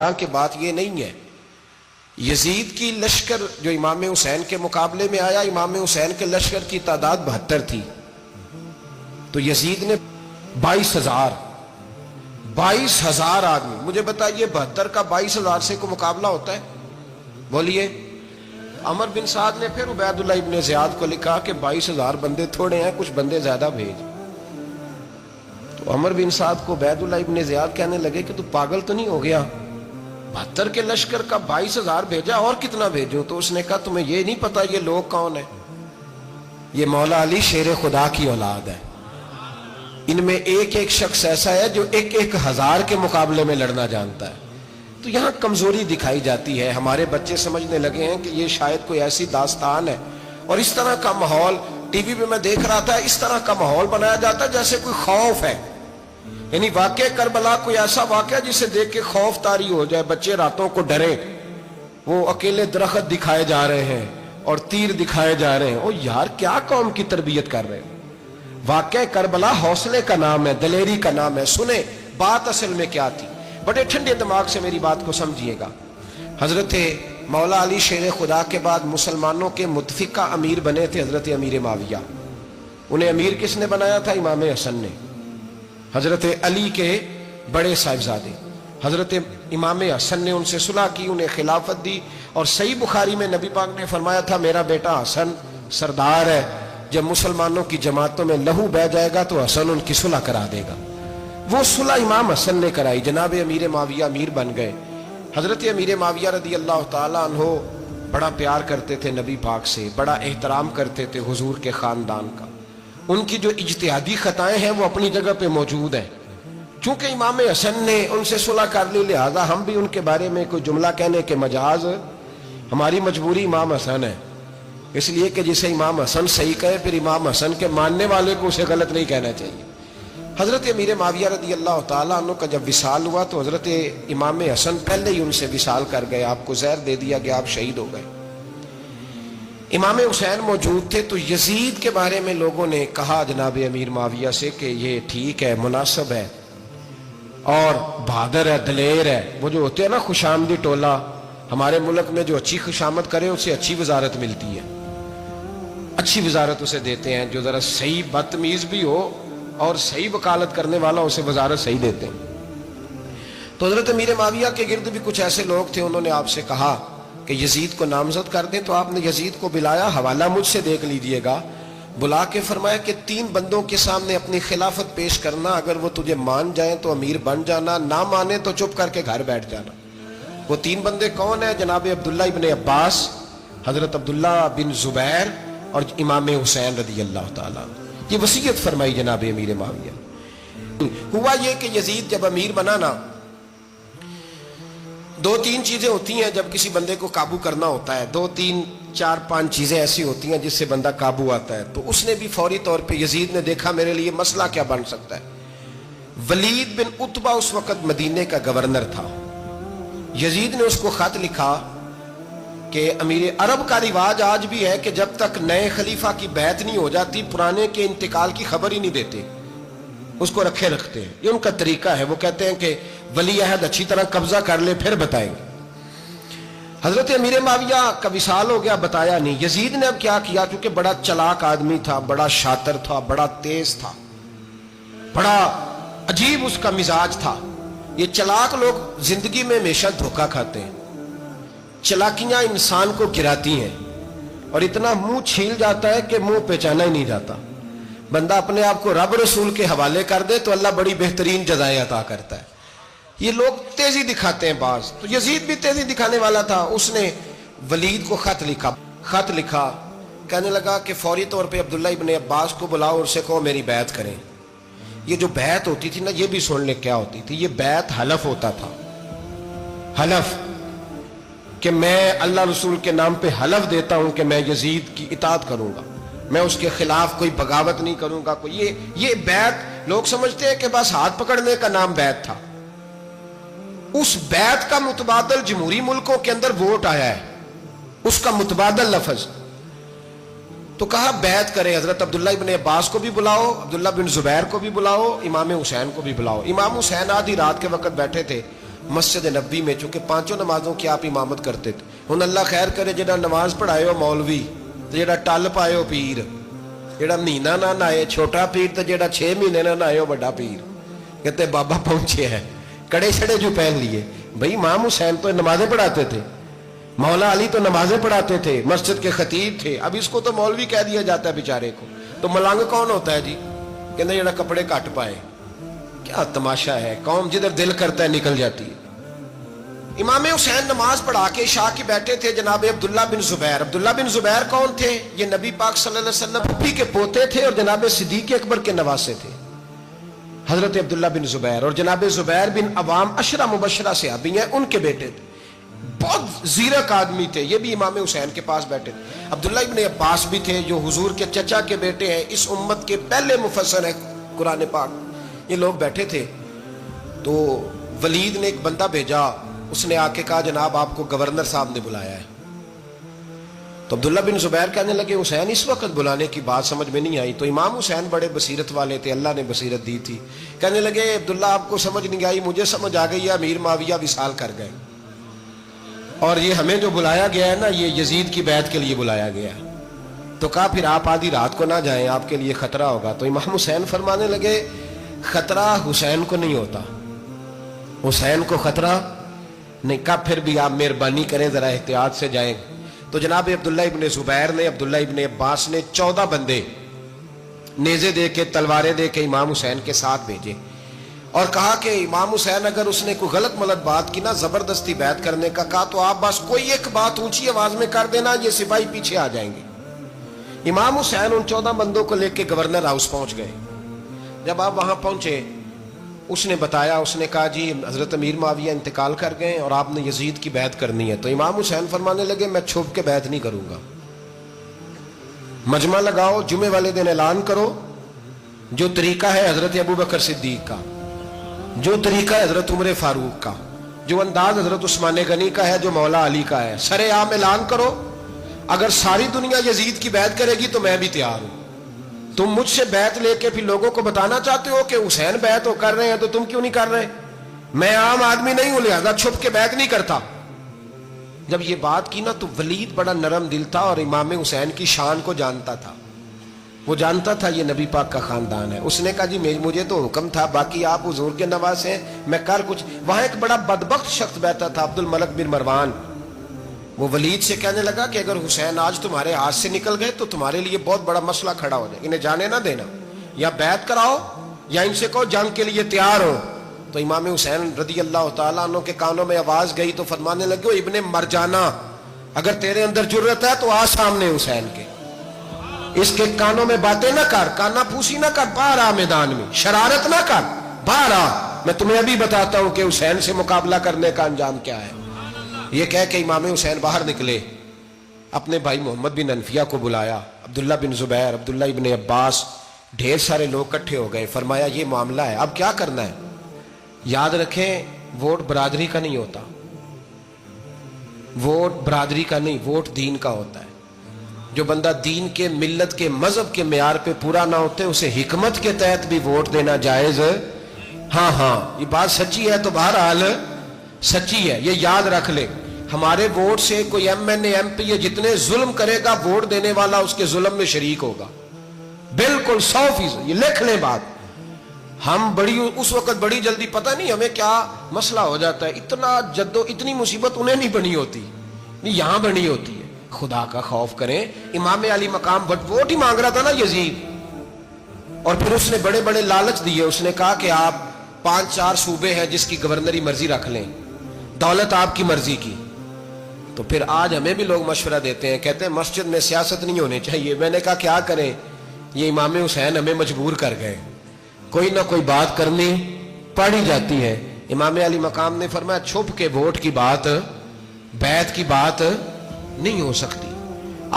کہ بات یہ نہیں ہے. یزید کی لشکر جو امام حسین کے مقابلے میں آیا، امام حسین کے لشکر کی تعداد 72 تھی، تو یزید نے 22,000 آدمی. مجھے بتائیے 72 کا 22,000 سے کوئی مقابلہ ہوتا ہے؟ بولیے. عمر بن سعد نے پھر عبید اللہ ابن زیاد کو لکھا کہ 22,000 بندے تھوڑے ہیں، کچھ بندے زیادہ بھیج. تو عمر بن سعد کو عبید اللہ ابن زیاد کہنے لگے کہ تو پاگل تو نہیں ہو گیا، 72 کے لشکر کا 22,000 بھیجا، اور کتنا بھیجو؟ تو اس نے کہا تمہیں یہ نہیں پتا یہ لوگ کون ہیں؟ یہ مولا علی شیر خدا کی اولاد ہے. ان میں ایک ایک شخص ایسا ہے جو 1,000 کے مقابلے میں لڑنا جانتا ہے. تو یہاں کمزوری دکھائی جاتی ہے. ہمارے بچے سمجھنے لگے ہیں کہ یہ شاید کوئی ایسی داستان ہے، اور اس طرح کا ماحول ٹی وی پہ میں دیکھ رہا تھا، اس طرح کا ماحول بنایا جاتا ہے جیسے کوئی خوف ہے. یعنی واقع کربلا کوئی ایسا واقعہ جسے دیکھ کے خوف طاری ہو جائے، بچے راتوں کو ڈرے. وہ اکیلے درخت دکھائے جا رہے ہیں اور تیر دکھائے جا رہے ہیں. او یار، کیا قوم کی تربیت کر رہے ہیں؟ واقع کربلا حوصلے کا نام ہے، دلیری کا نام ہے. سنیں بات اصل میں کیا تھی، بڑے ٹھنڈے دماغ سے میری بات کو سمجھیے گا. حضرت مولا علی شیر خدا کے بعد مسلمانوں کے متفقہ امیر بنے تھے حضرت امیر معاویہ. انہیں امیر کس نے بنایا تھا؟ امام حسن نے، حضرت علی کے بڑے صاحبزادے. حضرت امام حسن نے ان سے صلح کی، انہیں خلافت دی. اور صحیح بخاری میں نبی پاک نے فرمایا تھا میرا بیٹا حسن سردار ہے، جب مسلمانوں کی جماعتوں میں لہو بہ جائے گا تو حسن ان کی صلح کرا دے گا. وہ صلح امام حسن نے کرائی. جناب امیر معاویہ امیر بن گئے. حضرت امیر معاویہ رضی اللہ تعالیٰ عنہ بڑا پیار کرتے تھے نبی پاک سے، بڑا احترام کرتے تھے حضور کے خاندان کا. ان کی جو اجتہادی خطائیں ہیں وہ اپنی جگہ پہ موجود ہیں. چونکہ امام حسن نے ان سے صلح کر لی، لہذا ہم بھی ان کے بارے میں کوئی جملہ کہنے کے مجاز، ہماری مجبوری امام حسن ہے. اس لیے کہ جسے امام حسن صحیح کہے پھر امام حسن کے ماننے والے کو اسے غلط نہیں کہنا چاہیے. حضرت امیر معاویہ رضی اللہ تعالیٰ عنہ کا جب وصال ہوا تو حضرت امام حسن پہلے ہی ان سے وصال کر گئے، آپ کو زہر دے دیا گیا، آپ شہید ہو گئے. امام حسین موجود تھے. تو یزید کے بارے میں لوگوں نے کہا جناب امیر معاویہ سے کہ یہ ٹھیک ہے، مناسب ہے اور بہادر ہے، دلیر ہے. وہ جو ہوتے ہیں نا خوش آمدی ٹولہ، ہمارے ملک میں جو اچھی خوشامد کرے اسے اچھی وزارت ملتی ہے، اچھی وزارت اسے دیتے ہیں. جو ذرا صحیح بدتمیز بھی ہو اور صحیح وکالت کرنے والا اسے وزارت صحیح دیتے ہیں. تو حضرت امیر معاویہ کے گرد بھی کچھ ایسے لوگ تھے، انہوں نے آپ سے کہا کہ یزید کو نامزد کر دیں. تو آپ نے یزید کو بلایا، حوالہ مجھ سے دیکھ لیجئے گا. بلا کے فرمایا کہ 3 بندوں کے سامنے اپنی خلافت پیش کرنا، اگر وہ تجھے مان جائیں تو امیر بن جانا، نہ مانے تو چپ کر کے گھر بیٹھ جانا. وہ 3 بندے کون ہیں؟ جناب عبداللہ ابن عباس، حضرت عبداللہ بن زبیر اور امام حسین رضی اللہ تعالیٰ. یہ وصیت فرمائی جناب امیر معاویہ. ہوا یہ کہ یزید جب امیر بنا نا، 2-3 چیزیں ہوتی ہیں جب کسی بندے کو قابو کرنا ہوتا ہے. 2-3-4-5 چیزیں ایسی ہوتی ہیں جس سے بندہ قابو آتا ہے. تو اس نے بھی فوری طور پہ، یزید نے دیکھا میرے لیے مسئلہ کیا بن سکتا ہے. ولید بن عتبہ اس وقت مدینے کا گورنر تھا. یزید نے اس کو خط لکھا کہ امیر عرب کا رواج آج بھی ہے کہ جب تک نئے خلیفہ کی بیعت نہیں ہو جاتی پرانے کے انتقال کی خبر ہی نہیں دیتے، اس کو رکھے رکھتے ہیں. یہ ان کا طریقہ ہے. وہ کہتے ہیں کہ ولی عہد اچھی طرح قبضہ کر لے پھر بتائیں گے. حضرت امیر معاویہ کا وصال ہو گیا، بتایا نہیں. یزید نے اب کیا کیا، کیونکہ بڑا چلاک آدمی تھا، بڑا شاطر تھا، بڑا تیز تھا، بڑا عجیب اس کا مزاج تھا. یہ چلاک لوگ زندگی میں ہمیشہ دھوکہ کھاتے ہیں. چلاکیاں انسان کو گراتی ہیں اور اتنا منہ چھیل جاتا ہے کہ منہ پہچانا ہی نہیں جاتا. بندہ اپنے آپ کو رب رسول کے حوالے کر دے تو اللہ بڑی بہترین جزائیں عطا کرتا ہے. یہ لوگ تیزی دکھاتے ہیں بعض. تو یزید بھی تیزی دکھانے والا تھا. اس نے ولید کو خط لکھا کہنے لگا کہ فوری طور پہ عبداللہ ابن عباس کو بلاؤ اور اسے کہو میری بیعت کریں. یہ جو بیعت ہوتی تھی نا، یہ بھی سن لے کیا ہوتی تھی. یہ بیعت حلف ہوتا تھا. حلف کہ میں اللہ رسول کے نام پہ حلف دیتا ہوں کہ میں یزید کی اطاعت کروں گا، میں اس کے خلاف کوئی بغاوت نہیں کروں گا. یہ بیعت لوگ سمجھتے ہیں کہ بس ہاتھ پکڑنے کا نام بیعت تھا. اس بیعت کا متبادل جمہوری ملکوں کے اندر ووٹ آیا ہے، اس کا متبادل لفظ. تو کہا بیعت کرے. حضرت عبداللہ ابن عباس کو بھی بلاؤ، عبداللہ بن زبیر کو بھی بلاؤ، امام حسین کو بھی بلاؤ. امام حسین آدھی رات کے وقت بیٹھے تھے. مسجد نبی میں, چونکہ 5 نمازوں کی آپ امامت کرتے تھے. ہن اللہ خیر کرے جڑا نماز پڑھائے ہو مولوی تے جڑا ٹل پائے ہو پیر, جڑا مہینہ نہ نہائے چھوٹا پیر تے جڑا 6 مہینے نہ نہائے ہو بڑا پیر, کہتے بابا پہنچے ہیں, کڑے چھڑے جو پہن لیے. بھائی امام حسین تو نمازیں پڑھاتے تھے, مولا علی تو نمازیں پڑھاتے تھے, مسجد کے خطیب تھے. اب اس کو تو مولوی کہہ دیا جاتا ہے بیچارے کو. تو ملنگ کون ہوتا ہے جی؟ کہتے جڑا کپڑے کٹ پائے. کیا تماشا ہے, قوم جدھر دل کرتا ہے نکل جاتی ہے. امام حسین نماز پڑھا کے عشاء کی بیٹھے تھے جناب عبداللہ بن زبیر. عبداللہ بن زبیر کون تھے؟ یہ نبی پاک صلی اللہ علیہ وسلم پھپھی کے پوتے تھے اور جناب صدیق اکبر کے نواسے تھے, حضرت عبداللہ بن زبیر. اور جناب زبیر بن عوام عشرہ مبشرہ صحابی ہیں, ان کے بیٹے تھے. بہت زیرک آدمی تھے, یہ بھی امام حسین کے پاس بیٹھے تھے. عبداللہ ابن عباس بھی تھے جو حضور کے چچا کے بیٹے ہیں, اس امت کے پہلے مفسر ہیں قرآن پاک. یہ لوگ بیٹھے تھے. تو ولید نے ایک بندہ بھیجا, اس نے آ کے کہا جناب آپ کو گورنر صاحب نے بلایا ہے. تو عبداللہ بن زبیر کہنے لگے حسین اس وقت بلانے کی بات سمجھ میں نہیں آئی. تو امام حسین بڑے بصیرت والے تھے, اللہ نے بصیرت دی تھی. کہنے لگے عبداللہ آپ کو سمجھ نہیں آئی, مجھے سمجھ آ گئی ہے, امیر معاویہ وصال کر گئے اور یہ ہمیں جو بلایا گیا ہے نا یہ یزید کی بیعت کے لیے بلایا گیا ہے. تو کہا پھر آپ آدھی رات کو نہ جائیں, آپ کے لیے خطرہ ہوگا. تو امام حسین فرمانے لگے خطرہ حسین کو نہیں ہوتا, حسین کو خطرہ نہیں. کہا پھر بھی آپ مہربانی کریں ذرا احتیاط سے جائیں. تو جناب عبداللہ ابن زبیر نے, عبداللہ ابن عباس نے 14 بندے نیزے دے کے تلواریں دے کے امام حسین کے ساتھ بھیجے اور کہا کہ امام حسین اگر اس نے کوئی غلط ملت بات کی نا, زبردستی بیعت کرنے کا کہا, تو آپ بس کوئی ایک بات اونچی آواز میں کر دینا, یہ سپاہی پیچھے آ جائیں گے. امام حسین ان 14 بندوں کو لے کے گورنر ہاؤس پہنچ گئے. جب آپ وہاں پہنچے اس نے بتایا, اس نے کہا جی حضرت امیر معاویہ انتقال کر گئے اور آپ نے یزید کی بیعت کرنی ہے. تو امام حسین فرمانے لگے میں چھپ کے بیعت نہیں کروں گا, مجمع لگاؤ, جمعے والے دن اعلان کرو. جو طریقہ ہے حضرت ابوبکر صدیق کا, جو طریقہ ہے حضرت عمر فاروق کا, جو انداز حضرت عثمان غنی کا ہے, جو مولا علی کا ہے, سر عام اعلان کرو. اگر ساری دنیا یزید کی بیعت کرے گی تو میں بھی تیار ہوں. تم مجھ سے بیعت لے کے پھر لوگوں کو بتانا چاہتے ہو کہ حسین بیعت ہو کر رہے ہیں, تو تم کیوں نہیں کر رہے؟ میں عام آدمی نہیں ہوں, لہذا چھپ کے بیعت نہیں کرتا. جب یہ بات کی نا تو ولید بڑا نرم دل تھا اور امام حسین کی شان کو جانتا تھا. وہ جانتا تھا یہ نبی پاک کا خاندان ہے. اس نے کہا جی مجھے تو حکم تھا, باقی آپ حضور کے نواز ہیں, میں کر کچھ. وہاں ایک بڑا بدبخت شخص بیٹھا تھا, عبد الملک بن مروان. وہ ولید سے کہنے لگا کہ اگر حسین آج تمہارے ہاتھ سے نکل گئے تو تمہارے لیے بہت بڑا مسئلہ کھڑا ہو جائے, انہیں جانے نہ دینا, یا بیعت کراؤ یا ان سے کہو جنگ کے لیے تیار ہو. تو امام حسین رضی اللہ تعالیٰ عنہ کے کانوں میں آواز گئی تو فرمانے لگے ابن مرجانہ, اگر تیرے اندر جرت ہے تو آ سامنے حسین کے, اس کے کانوں میں باتیں نہ کر, کانا پھوسی نہ کر, باہر آ میدان میں, شرارت نہ کر, باہر آ, میں تمہیں ابھی بتاتا ہوں کہ حسین سے مقابلہ کرنے کا انجام کیا ہے. یہ کہہ کہ امام حسین باہر نکلے, اپنے بھائی محمد بن انفیہ کو بلایا, عبداللہ بن زبیر, عبداللہ ابن عباس, ڈھیر سارے لوگ اکٹھے ہو گئے. فرمایا یہ معاملہ ہے, اب کیا کرنا ہے؟ یاد رکھیں ووٹ برادری کا نہیں ہوتا, ووٹ برادری کا نہیں, ووٹ دین کا ہوتا ہے. جو بندہ دین کے, ملت کے, مذہب کے معیار پہ پورا نہ ہوتے اسے حکمت کے تحت بھی ووٹ دینا جائز. ہاں یہ بات سچی ہے تو بہرحال سچی ہے, یہ یاد رکھ لے. ہمارے ووٹ سے کوئی ایم این اے, ایم پی اے جتنے ظلم کرے گا, ووٹ دینے والا اس کے ظلم میں شریک ہوگا, بالکل 100%. یہ لکھ لیں بات. ہم اس وقت بڑی جلدی, پتہ نہیں ہمیں کیا مسئلہ ہو جاتا ہے, اتنا اتنی مصیبت انہیں نہیں بنی ہوتی, نہیں یہاں بنی ہوتی ہے. خدا کا خوف کریں. امام علی مقام ووٹ ہی مانگ رہا تھا نا یزید, اور پھر اس نے بڑے بڑے لالچ دیے. اس نے کہا کہ آپ 5-4 صوبے ہیں جس کی گورنری مرضی رکھ لیں, دولت آپ کی مرضی کی. تو پھر آج ہمیں بھی لوگ مشورہ دیتے ہیں, کہتے ہیں مسجد میں سیاست نہیں ہونی چاہیے. میں نے کہا کیا کریں, یہ امام حسین ہمیں مجبور کر گئے, کوئی نہ کوئی بات کرنی پڑ ہی جاتی ہے. امام علی مقام نے فرمایا چھپ کے ووٹ کی بات, بیعت کی بات نہیں ہو سکتی.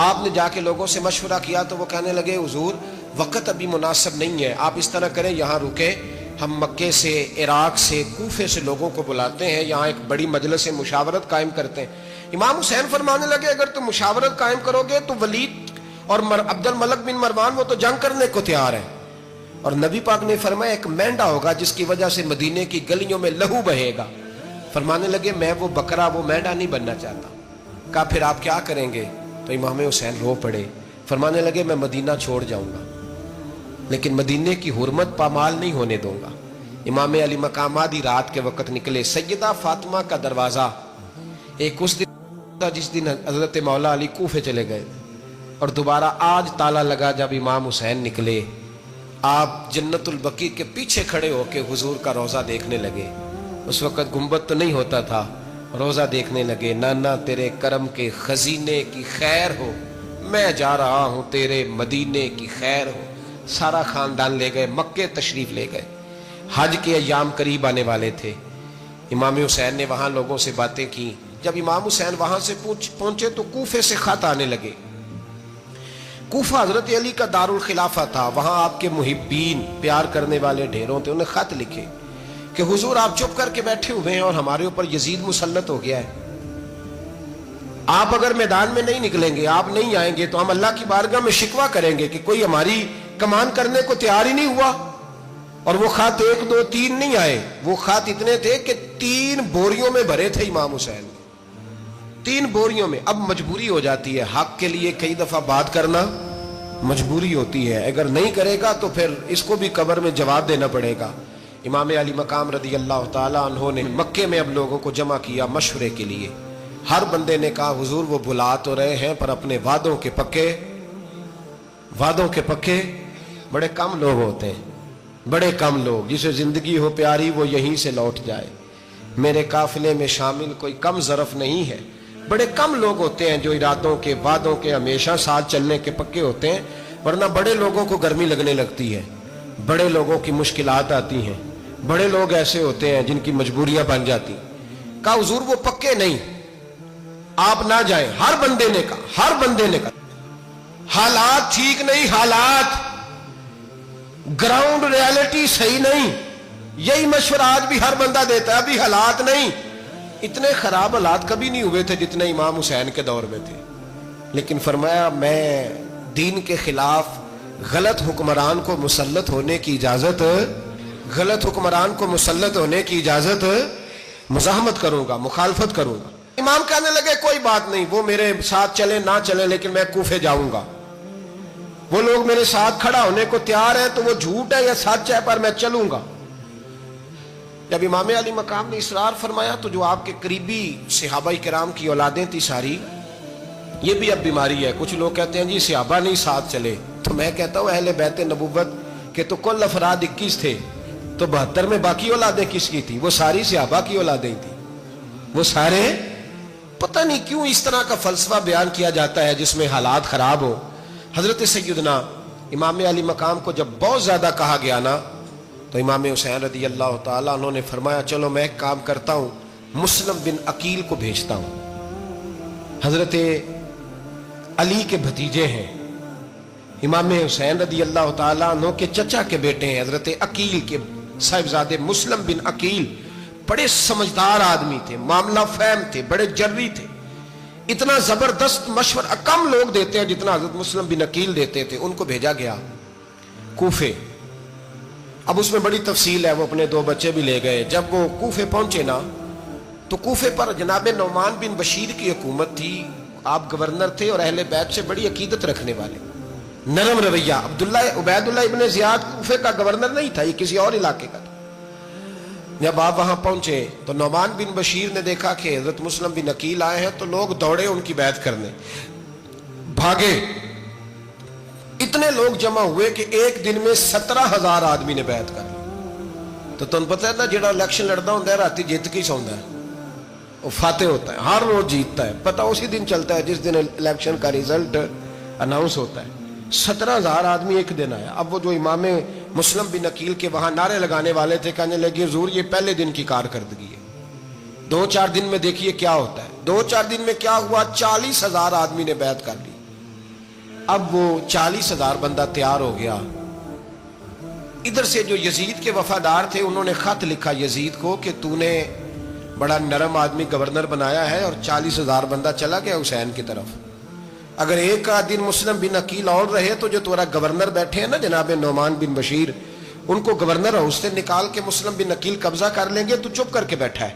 آپ نے جا کے لوگوں سے مشورہ کیا تو وہ کہنے لگے حضور وقت ابھی مناسب نہیں ہے, آپ اس طرح کریں یہاں رکے, ہم مکے سے, عراق سے, کوفے سے لوگوں کو بلاتے ہیں, یہاں ایک بڑی مجلس مشاورت قائم کرتے ہیں. امام حسین فرمانے لگے اگر تم مشاورت قائم کرو گے تو ولید اور عبد الملک بن مروان وہ تو جنگ کرنے کو تیار ہے, اور نبی پاک نے فرمایا ایک مینڈا ہوگا جس کی وجہ سے مدینے کی گلیوں میں لہو بہے گا. فرمانے لگے میں وہ بکرا وہ میڈا نہیں بننا چاہتا. کہا پھر آپ کیا کریں گے؟ تو امام حسین رو پڑے. فرمانے لگے میں مدینہ چھوڑ جاؤں گا لیکن مدینے کی حرمت پامال نہیں ہونے دوں گا. امام علی مقام آدھی رات کے وقت نکلے. سیدہ فاطمہ کا دروازہ ایک اس دن تھا جس دن حضرت مولا علی کوفے چلے گئے اور دوبارہ آج تالا لگا جب امام حسین نکلے. آپ جنت البقیع کے پیچھے کھڑے ہو کے حضور کا روضہ دیکھنے لگے. اس وقت گنبد تو نہیں ہوتا تھا. روضہ دیکھنے لگے. نانا تیرے کرم کے خزینے کی خیر ہو, میں جا رہا ہوں تیرے مدینے کی خیر ہو. سارا خاندان لے گئے, مکے تشریف لے گئے. حج کے ایام قریب آنے والے تھے. امام حسین نے وہاں لوگوں سے باتیں کی. جب امام حسین وہاں سے پہنچے تو کوفے سے خط آنے لگے. کوفہ حضرت علی کا دارالخلافہ تھا. وہاں آپ کے محبین پیار کرنے والے ڈھیروں تھے. انہیں خط لکھے کہ حضور آپ چپ کر کے بیٹھے ہوئے ہیں اور ہمارے اوپر یزید مسلط ہو گیا ہے. آپ اگر میدان میں نہیں نکلیں گے, آپ نہیں آئیں گے تو ہم اللہ کی بارگاہ میں شکوہ کریں گے کہ کوئی ہماری کمان کرنے کو تیار ہی نہیں ہوا. اور وہ خط 1 2 3 نہیں آئے. وہ خط اتنے تھے کہ 3 بوریوں میں بھرے تھے امام حسین, 3 بوریوں میں. اب مجبوری ہو جاتی ہے, حق کے لیے کئی دفعہ بات کرنا مجبوری ہوتی ہے. اگر نہیں کرے گا تو پھر اس کو بھی قبر میں جواب دینا پڑے گا. امام علی مقام رضی اللہ تعالیٰ عنہ نے مکے میں اب لوگوں کو جمع کیا مشورے کے لیے. ہر بندے نے کہا حضور وہ بلا تو رہے ہیں پر اپنے وعدوں کے پکے بڑے کم لوگ ہوتے ہیں, بڑے کم لوگ. جسے زندگی ہو پیاری وہ یہیں سے لوٹ جائے. میرے قافلے میں شامل کوئی کم ظرف نہیں ہے. بڑے کم لوگ ہوتے ہیں جو ارادوں کے وعدوں کے ہمیشہ ساتھ چلنے کے پکے ہوتے ہیں, ورنہ بڑے لوگوں کو گرمی لگنے لگتی ہے, بڑے لوگوں کی مشکلات آتی ہیں, بڑے لوگ ایسے ہوتے ہیں جن کی مجبوریاں بن جاتی. کہا حضور وہ پکے نہیں, آپ نہ جائیں. ہر بندے نے کہا حالات ٹھیک نہیں, حالات گراؤنڈ ریالٹی صحیح نہیں. یہی مشورہ آج بھی ہر بندہ دیتا ہے. ابھی حالات نہیں, اتنے خراب حالات کبھی نہیں ہوئے تھے جتنے امام حسین کے دور میں تھے. لیکن فرمایا میں دین کے خلاف غلط حکمران کو مسلط ہونے کی اجازت مزاحمت کروں گا, مخالفت کروں گا. امام کہنے لگے کوئی بات نہیں, وہ میرے ساتھ چلے نہ چلے لیکن میں کوفے جاؤں گا. وہ لوگ میرے ساتھ کھڑا ہونے کو تیار ہے تو وہ جھوٹ ہے یا سچ ہے پر میں چلوں گا. جب امام علی مقام نے اصرار فرمایا تو جو آپ کے قریبی صحابہ کرام کی اولادیں تھی ساری, یہ بھی اب بیماری ہے. کچھ لوگ کہتے ہیں جی صحابہ نہیں ساتھ چلے, تو میں کہتا ہوں اہل بیت نبوت کے تو کل افراد 21 تھے, تو 72 میں باقی اولادیں کس کی تھی؟ وہ ساری صحابہ کی اولادیں تھیں. وہ سارے, پتہ نہیں کیوں اس طرح کا فلسفہ بیان کیا جاتا ہے جس میں حالات خراب ہو. حضرت سیدنا امام علی مقام کو جب بہت زیادہ کہا گیا نا, تو امام حسین رضی اللہ تعالیٰ انہوں نے فرمایا چلو میں ایک کام کرتا ہوں, مسلم بن عقیل کو بھیجتا ہوں. حضرت علی کے بھتیجے ہیں, امام حسین رضی اللہ تعالیٰ عنہ کے چچا کے بیٹے ہیں حضرت عقیل کے صاحبزادے مسلم بن عقیل. بڑے سمجھدار آدمی تھے, معاملہ فہم تھے, بڑے جری تھے. اتنا زبردست مشورہ کم لوگ دیتے ہیں جتنا حضرت مسلم بن عقیل دیتے تھے. ان کو بھیجا گیا کوفے. اب اس میں بڑی تفصیل ہے, وہ اپنے 2 بچے بھی لے گئے. جب وہ کوفے پہنچے نا تو کوفے پر جناب نعمان بن بشیر کی حکومت تھی. آپ گورنر تھے اور اہل بیت سے بڑی عقیدت رکھنے والے, نرم رویہ. عبید اللہ ابن زیاد کوفے کا گورنر نہیں تھا, یہ کسی اور علاقے کا تھا. جب آپ وہاں پہنچے تو نعمان بن بشیر نے دیکھا کہ حضرت مسلم بن عقیل آئے ہیں تو لوگ دوڑے ان کی بیعت کرنے, بھاگے. اتنے لوگ جمع ہوئے کہ ایک دن میں 17,000 آدمی نے بیعت کر لی. تو تمہیں پتہ ہے نا جڑا الیکشن لڑتا ہوتا ہے راتی جیت کے سوندا ہے, وہ فاتح ہوتا ہے, ہر روز جیتتا ہے. پتہ اسی دن چلتا ہے جس دن الیکشن کا ریزلٹ اناؤنس ہوتا ہے. 17,000 آدمی ایک دن آیا. اب وہ جو امام مسلم بن عقیل کے وہاں نعرے لگانے والے تھے کہنے لگے حضور یہ پہلے دن کی کارکردگی ہے, 2-4 دن میں دیکھیے کیا ہوتا ہے. 2-4 دن میں کیا ہوا, 40,000 آدمی نے بیعت کر لی. اب وہ 40,000 بندہ تیار ہو گیا. ادھر سے جو یزید کے وفادار تھے انہوں نے خط لکھا یزید کو کہ تو نے بڑا نرم آدمی گورنر بنایا ہے اور 40,000 بندہ چلا گیا حسین کی طرف. اگر ایک دن مسلم بن عقیل اور رہے تو جو تمہارا گورنر بیٹھے ہیں نا جناب نعمان بن بشیر, ان کو گورنر ہاؤس سے نکال کے مسلم بن عقیل قبضہ کر لیں گے. تو چپ کر کے بیٹھا ہے.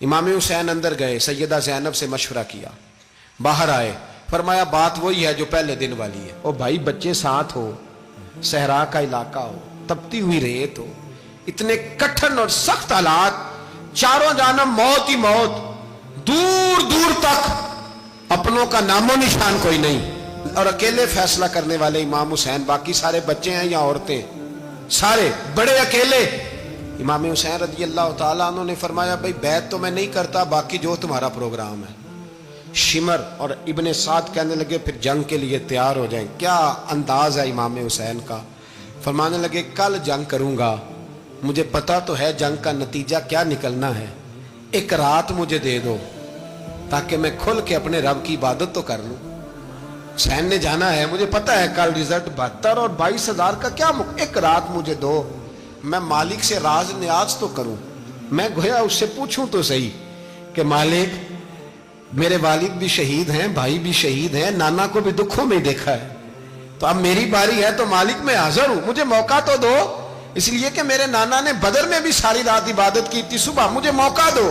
امام حسین اندر گئے, سیدہ زینب سے مشورہ کیا, باہر آئے, فرمایا بات وہی ہے جو پہلے دن والی ہے. او بھائی بچے ساتھ ہو, صحرا کا علاقہ ہو, تپتی ہوئی ریت ہو, اتنے کٹھن اور سخت حالات, چاروں جانب موت ہی موت, دور دور تک اپنوں کا نام و نشان کوئی نہیں, اور اکیلے فیصلہ کرنے والے امام حسین, باقی سارے بچے ہیں یا عورتیں, سارے بڑے اکیلے. امام حسین رضی اللہ تعالیٰ عنہ نے فرمایا بھائی بیعت تو میں نہیں کرتا, باقی جو تمہارا پروگرام ہے. شمر اور ابن سعد کہنے لگے پھر جنگ کے لیے تیار ہو جائیں. کیا انداز ہے امام حسین کا, فرمانے لگے کل جنگ کروں گا, مجھے پتا تو ہے جنگ کا نتیجہ کیا نکلنا ہے, ایک رات مجھے دے دو تاکہ میں کھل کے اپنے رب کی عبادت تو کر لوں. حسین نے جانا ہے, مجھے پتا ہے کل رزلٹ 72 اور 22,000 کا کیا ایک رات مجھے دو, میں مالک سے راز نیاز تو کروں, میں گویا اس سے پوچھوں تو صحیح کہ مالک میرے والد بھی شہید ہیں, بھائی بھی شہید ہیں, نانا کو بھی دکھوں میں دیکھا ہے, تو اب میری باری ہے, تو مالک میں حاضر ہوں, مجھے موقع تو دو, اس لیے کہ میرے نانا نے بدر میں بھی ساری رات عبادت کی تھی, صبح مجھے موقع دو.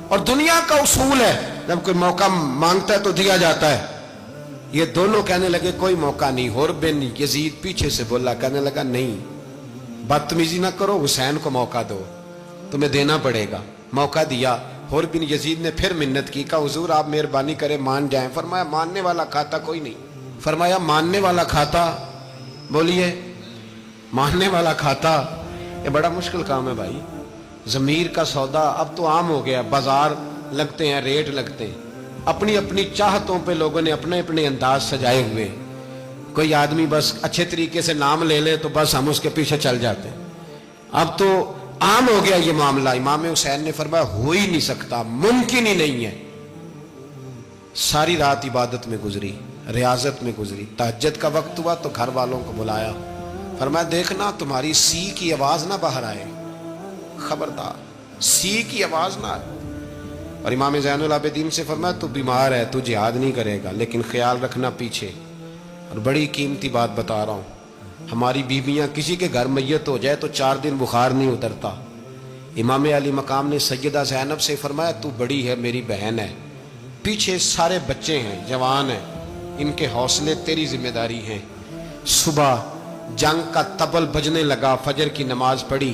اور دنیا کا اصول ہے جب کوئی موقع مانگتا ہے تو دیا جاتا ہے. یہ دونوں کہنے لگے کوئی موقع نہیں. حر بن یزید پیچھے سے بولا, کہنے لگا نہیں بدتمیزی نہ کرو, حسین کو موقع دو, تمہیں دینا پڑے گا. موقع دیا. حر بن یزید نے پھر منت کی, کہا حضور آپ مہربانی کریں مان جائیں. فرمایا ماننے والا کھاتا کوئی نہیں. فرمایا ماننے والا کھاتا, بولیے ماننے والا کھاتا, یہ بڑا مشکل کام ہے بھائی. ضمیر کا سودا اب تو عام ہو گیا, بازار لگتے ہیں, ریٹ لگتے ہیں, اپنی اپنی چاہتوں پہ لوگوں نے اپنے اپنے انداز سجائے ہوئے. کوئی آدمی بس اچھے طریقے سے نام لے لے تو بس ہم اس کے پیچھے چل جاتے ہیں. اب تو عام ہو گیا یہ معاملہ. امام حسین نے فرمایا ہو ہی نہیں سکتا, ممکن ہی نہیں ہے. ساری رات عبادت میں گزری, ریاضت میں گزری. تہجد کا وقت ہوا تو گھر والوں کو بلایا, فرمایا دیکھنا تمہاری سی کی آواز نہ باہر آئے, خبردار سی کی آواز نہ آئے. اور امام زین العابدین سے فرمایا تو بیمار ہے, تو جہاد نہیں کرے گا, لیکن خیال رکھنا پیچھے. اور بڑی قیمتی بات بتا رہا ہوں, ہماری بیویاں کسی کے گھر میت ہو جائے تو 4 دن بخار نہیں اترتا. امام علی مقام نے سیدہ زینب سے فرمایا تو بڑی ہے, میری بہن ہے, پیچھے سارے بچے ہیں, جوان ہیں, ان کے حوصلے تیری ذمہ داری ہیں. صبح جنگ کا طبل بجنے لگا, فجر کی نماز پڑھی,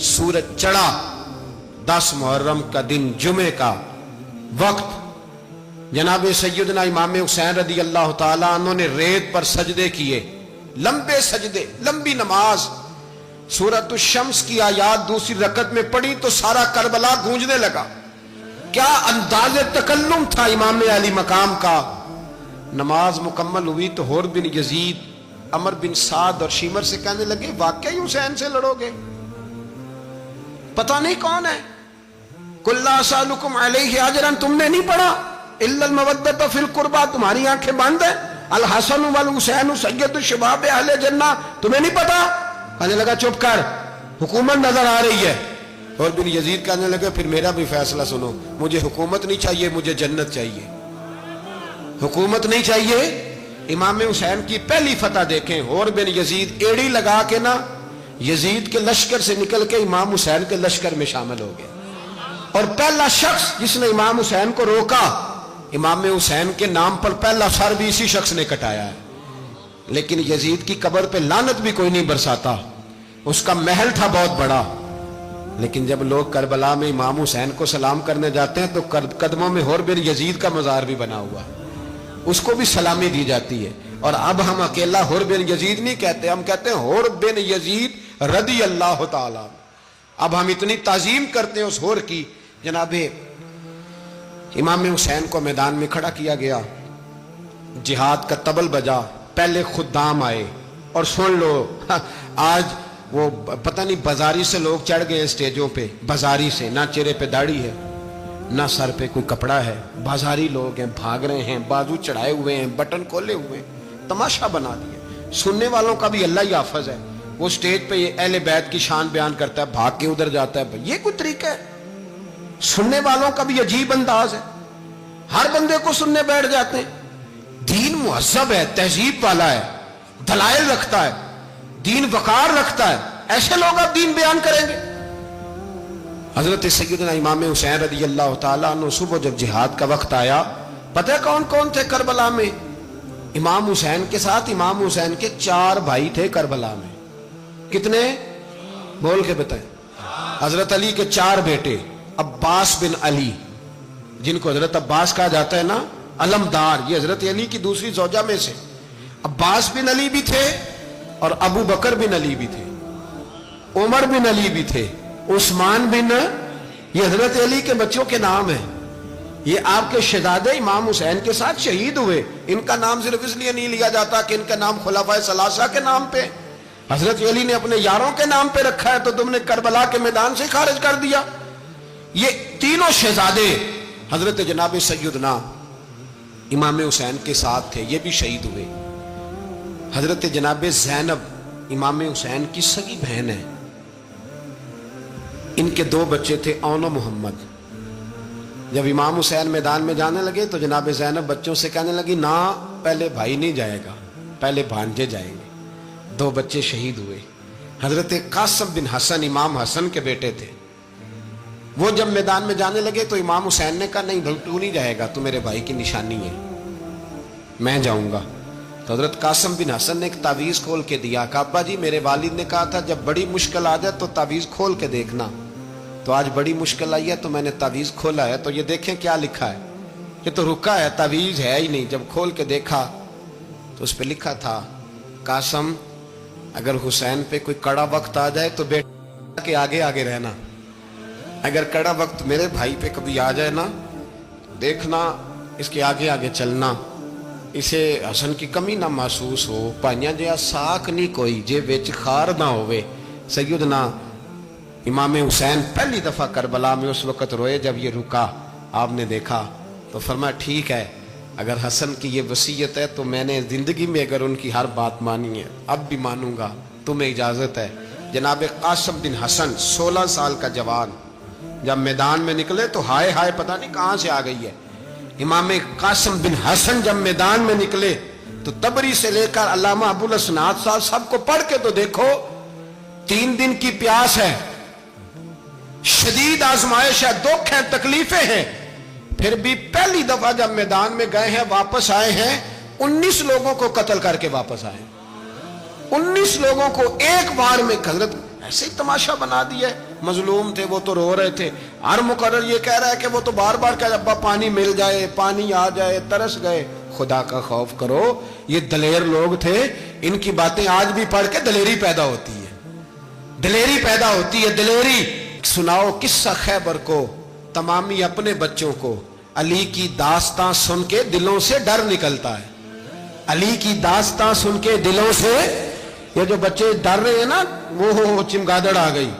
سورج چڑھا, 10 محرم کا دن, جمعے کا وقت. جناب سیدنا امام حسین رضی اللہ تعالیٰ عنہ نے ریت پر سجدے کیے, لمبے سجدے, لمبی نماز. سورۃ الشمس کی آیات دوسری رکعت میں پڑھی تو سارا کربلا گونجنے لگا. کیا انداز تکلم تھا امام علی مقام کا. نماز مکمل ہوئی تو حر بن یزید, عمر بن سعد اور شیمر سے کہنے لگے واقعی حسین سے لڑو گے, پتہ نہیں کون ہے. قل لا اسألکم علیہ اجرا, تم نے نہیں پڑھا, الا المودۃ فی القربى, تمہاری آنکھیں بند ہیں. الحسن والحسین سید الشباب اہل جنہ, تمہیں نہیں پتا. کہنے لگا چپ کر, حکومت نظر آ رہی ہے. اور بن یزید کہنے لگے پھر میرا بھی فیصلہ سنو, مجھے حکومت نہیں چاہیے, مجھے جنت چاہیے. حکومت نہیں چاہیے. امام حسین کی پہلی فتح دیکھیں, اور بن یزید ایڑی لگا کے نا یزید کے لشکر سے نکل کے امام حسین کے لشکر میں شامل ہو گیا. اور پہلا شخص جس نے امام حسین کو روکا, امام حسین کے نام پر پہلا سر بھی اسی شخص نے کٹایا ہے. لیکن یزید کی قبر پہ لعنت بھی کوئی نہیں برساتا, اس کا محل تھا بہت بڑا. لیکن جب لوگ کربلا میں امام حسین کو سلام کرنے جاتے ہیں تو قدموں میں حر بن یزید کا مزار بھی بنا ہوا ہے, اس کو بھی سلامی دی جاتی ہے. اور اب ہم اکیلا حر بن یزید نہیں کہتے, ہم کہتے ہیں حر بن یزید رضی اللہ تعالی. اب ہم اتنی تعظیم کرتے ہیں اس حر کی. جناب امام حسین کو میدان میں کھڑا کیا گیا, جہاد کا طبل بجا, پہلے خدام آئے. اور سن لو, آج وہ پتہ نہیں بازاری سے لوگ چڑھ گئے اسٹیجوں پہ, بازاری سے, نہ چہرے پہ داڑھی ہے نہ سر پہ کوئی کپڑا ہے, بازاری لوگ ہیں, بھاگ رہے ہیں, بازو چڑھائے ہوئے ہیں, بٹن کھولے ہوئے ہیں, تماشا بنا دیا. سننے والوں کا بھی اللہ ہی حافظ ہے, وہ اسٹیج پہ یہ اہل بیت کی شان بیان کرتا ہے, بھاگ کے ادھر جاتا ہے. یہ کوئی طریقہ ہے؟ سننے والوں کا بھی عجیب انداز ہے, ہر بندے کو سننے بیٹھ جاتے ہیں. دین مہذب ہے, تہذیب والا ہے, دلائل رکھتا ہے, دین وقار رکھتا ہے. ایسے لوگ اب دین بیان کریں گے؟ حضرت سیدنا امام حسین رضی اللہ تعالیٰ عنہ صبح جب جہاد کا وقت آیا، پتہ کون کون تھے کربلا میں؟ امام حسین کے ساتھ امام حسین کے 4 بھائی تھے کربلا میں. کتنے؟ بول کے بتائیں. حضرت علی کے 4 بیٹے، عباس بن علی جن کو حضرت عباس کہا جاتا ہے نا، علمدار، یہ حضرت علی کی دوسری زوجہ میں سے. عباس بن علی بھی تھے اور ابو بکر بن علی بھی تھے، عمر بن علی بھی تھے، عثمان بن، یہ حضرت علی کے بچوں کے نام ہیں. یہ آپ کے شہزادے امام حسین کے ساتھ شہید ہوئے. ان کا نام صرف اس لیے نہیں لیا جاتا کہ ان کا نام خلفائے ثلاثہ کے نام پہ، حضرت علی نے اپنے یاروں کے نام پہ رکھا ہے تو تم نے کربلا کے میدان سے خارج کر دیا. یہ تینوں شہزادے حضرت جناب سیدنا امام حسین کے ساتھ تھے، یہ بھی شہید ہوئے. حضرت جناب زینب امام حسین کی سگی بہن ہے، ان کے 2 بچے تھے، اون و محمد. جب امام حسین میدان میں جانے لگے تو جناب زینب بچوں سے کہنے لگی، نہ پہلے بھائی نہیں جائے گا، پہلے بھانجے جائیں گے. 2 بچے شہید ہوئے. حضرت قاسم بن حسن امام حسن کے بیٹے تھے. وہ جب میدان میں جانے لگے تو امام حسین نے کہا، نہیں بھائی تو نہیں جائے گا، تو میرے بھائی کی نشانی ہے، میں جاؤں گا. تو حضرت قاسم بن حسن نے ایک تعویذ کھول کے دیا کہ ابا جی میرے والد نے کہا تھا جب بڑی مشکل آ جائے تو تعویذ کھول کے دیکھنا. تو آج بڑی مشکل آئی ہے تو میں نے تعویذ کھولا ہے، تو یہ دیکھیں کیا لکھا ہے. یہ تو رکا ہے، تعویذ ہے ہی نہیں. جب کھول کے دیکھا تو اس پہ لکھا تھا، قاسم اگر حسین پہ کوئی کڑا وقت آ جائے تو بیٹا کے آگے آگے رہنا، اگر کڑا وقت میرے بھائی پہ کبھی آ جائے نا، دیکھنا اس کے آگے آگے چلنا، اسے حسن کی کمی نہ محسوس ہو. پائیاں جیا ساکھ نہیں کوئی جے وچ خار نہ ہوئے. سیدنا امام حسین پہلی دفعہ کربلا میں اس وقت روئے جب یہ رکا. آپ نے دیکھا تو فرمایا ٹھیک ہے، اگر حسن کی یہ وصیت ہے تو میں نے زندگی میں اگر ان کی ہر بات مانی ہے اب بھی مانوں گا، تمہیں اجازت ہے. جناب قاسم بن حسن 16 سال کا جوان جب میدان میں نکلے تو ہائے ہائے پتہ نہیں کہاں سے آ گئی ہے. امام قاسم بن حسن جب میدان میں نکلے تو تبری سے لے کر علامہ ابو الاسناد صاحب سب کو پڑھ کے تو دیکھو، 3 دن کی پیاس ہے، شدید آزمائش ہے، دکھ ہے، تکلیفیں ہیں، پھر بھی پہلی دفعہ جب میدان میں گئے ہیں واپس آئے ہیں 19 لوگوں کو قتل کر کے واپس آئے. 19 لوگوں کو ایک بار میں حضرت ایسے ہی تماشا بنا دیا ہے. مظلوم تھے وہ تو رو رہے تھے، ہر مقرر یہ کہہ رہا ہے کہ وہ تو بار بار کہہ ابا پانی مل جائے، پانی آ جائے، ترس گئے. خدا کا خوف کرو، یہ دلیر لوگ تھے، ان کی باتیں آج بھی پڑھ کے دلیری پیدا ہوتی ہے، دلیری پیدا ہوتی ہے، دلیری. سناؤ قصہ خیبر کو تمامی اپنے بچوں کو. علی کی داستان سن کے دلوں سے ڈر نکلتا ہے، علی کی داستان سن کے دلوں سے یہ جو بچے ڈر رہے ہیں نا، وہ چمگادڑ آ گئی،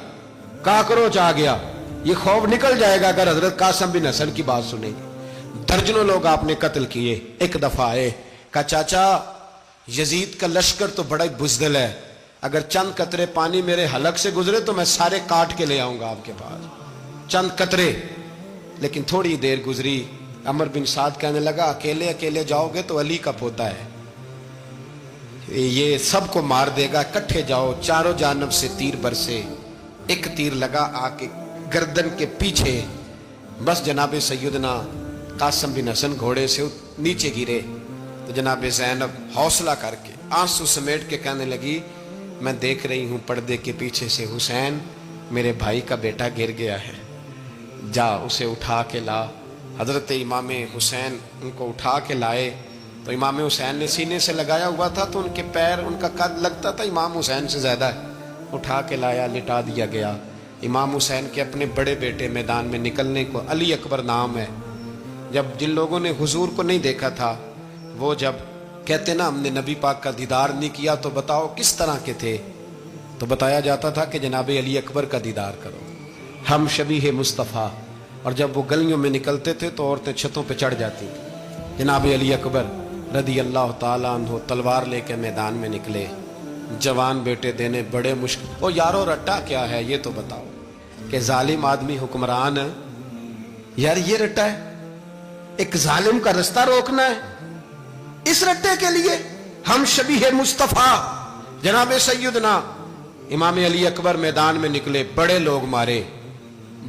کاکروچ آ گیا، یہ خوف نکل جائے گا اگر حضرت قاسم بن حسن کی بات سنیں گے. درجنوں لوگ آپ نے قتل کیے. ایک دفعہ آئے کہا چاچا یزید کا لشکر تو بڑا بزدل ہے، اگر چند قطرے پانی میرے حلق سے گزرے تو میں سارے کاٹ کے لے آؤں گا آپ کے پاس، چند قطرے. لیکن تھوڑی دیر گزری، عمر بن سعد کہنے لگا اکیلے اکیلے جاؤ گے تو علی کا پوتا ہے، یہ سب کو مار دے گا، کٹھے جاؤ. چاروں جانب سے تیر برسے، ایک تیر لگا آ کے گردن کے پیچھے، بس جناب سیدنا قاسم بن حسن گھوڑے سے نیچے گرے. تو جناب زینب حوصلہ کر کے آنسو سمیٹ کے کہنے لگی میں دیکھ رہی ہوں پردے کے پیچھے سے حسین میرے بھائی کا بیٹا گر گیا ہے، جا اسے اٹھا کے لا. حضرت امام حسین ان کو اٹھا کے لائے تو امام حسین نے سینے سے لگایا ہوا تھا تو ان کے پیر، ان کا قد لگتا تھا امام حسین سے زیادہ ہے. اٹھا کے لایا، لٹا دیا گیا. امام حسین کے اپنے بڑے بیٹے میدان میں نکلنے کو، علی اکبر نام ہے، جب جن لوگوں نے حضور کو نہیں دیکھا تھا وہ جب کہتے نا ہم نے نبی پاک کا دیدار نہیں کیا تو بتاؤ کس طرح کے تھے، تو بتایا جاتا تھا کہ جناب علی اکبر کا دیدار کرو، ہم شبیہ مصطفیٰ. اور جب وہ گلیوں میں نکلتے تھے تو عورتیں چھتوں پہ چڑھ جاتی تھیں. جناب علی اکبر رضی اللہ تعالیٰ عنہ تلوار لے کے میدان میں نکلے، جوان بیٹے دینے بڑے مشکل. او یارو رٹا کیا ہے یہ تو بتاؤ، کہ ظالم آدمی حکمران ہے یار، یہ رٹا ہے، ایک ظالم کا رستہ روکنا ہے، اس رٹے کے لیے ہم شبیہ مصطفیٰ. جناب سیدنا امام علی اکبر میدان میں نکلے، بڑے لوگ مارے،